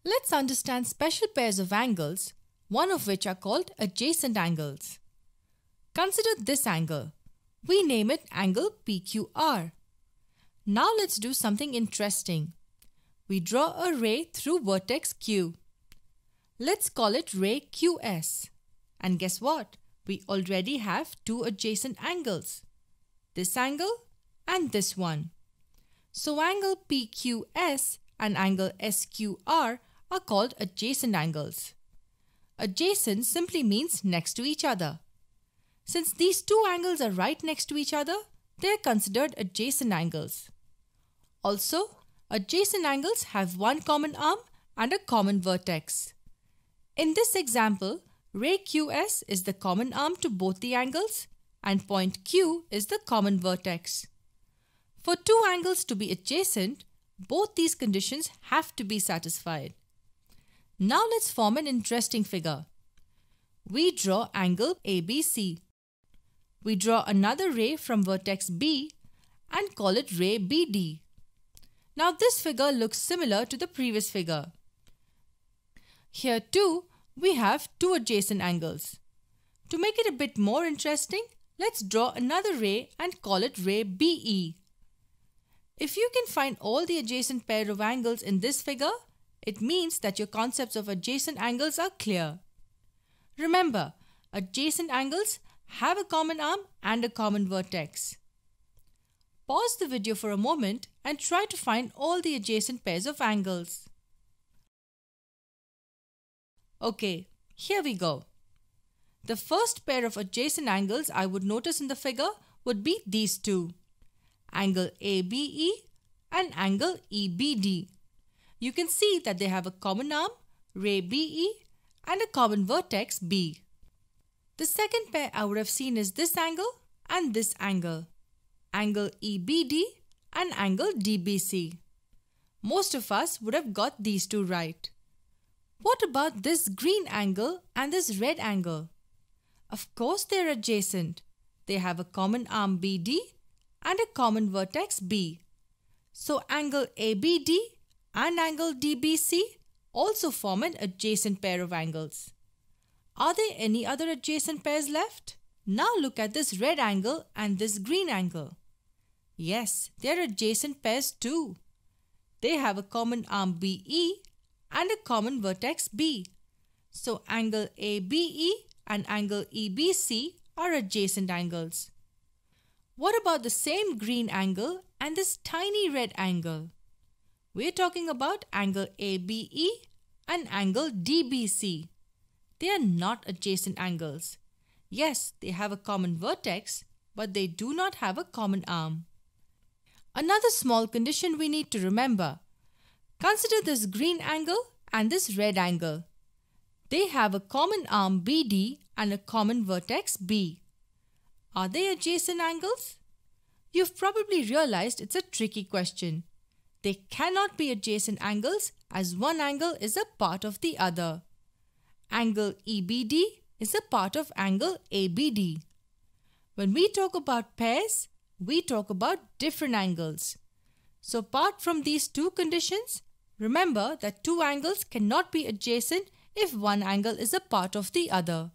Let's understand special pairs of angles, one of which are called adjacent angles. Consider this angle. We name it angle PQR. Now let's do something interesting. We draw a ray through vertex Q. Let's call it ray QS. And guess what? We already have two adjacent angles. This angle and this one. So angle PQS and angle SQR are called adjacent angles. Adjacent simply means next to each other. Since these two angles are right next to each other, they are considered adjacent angles. Also, adjacent angles have one common arm and a common vertex. In this example, ray QS is the common arm to both the angles and point Q is the common vertex. For two angles to be adjacent, both these conditions have to be satisfied. Now let's form an interesting figure. We draw angle ABC. We draw another ray from vertex B and call it ray BD. Now this figure looks similar to the previous figure. Here too, we have two adjacent angles. To make it a bit more interesting, let's draw another ray and call it ray BE. If you can find all the adjacent pair of angles in this figure, it means that your concepts of adjacent angles are clear. Remember, adjacent angles have a common arm and a common vertex. Pause the video for a moment and try to find all the adjacent pairs of angles. Okay, here we go. The first pair of adjacent angles I would notice in the figure would be these two. Angle ABE and angle EBD. You can see that they have a common arm, ray BE, and a common vertex B. The second pair I would have seen is this angle and this angle. Angle EBD and angle DBC. Most of us would have got these two right. What about this green angle and this red angle? Of course they are adjacent. They have a common arm BD and a common vertex B. So angle ABD and angle DBC also form an adjacent pair of angles. Are there any other adjacent pairs left? Now look at this red angle and this green angle. Yes, they are adjacent pairs too. They have a common arm BE and a common vertex B. So angle ABE and angle EBC are adjacent angles. What about the same green angle and this tiny red angle? We're talking about angle ABE and angle DBC. They are not adjacent angles. Yes, they have a common vertex, but they do not have a common arm. Another small condition we need to remember. Consider this green angle and this red angle. They have a common arm BD and a common vertex B. Are they adjacent angles? You've probably realized it's a tricky question. They cannot be adjacent angles as one angle is a part of the other. Angle EBD is a part of angle ABD. When we talk about pairs, we talk about different angles. So apart from these two conditions, remember that two angles cannot be adjacent if one angle is a part of the other.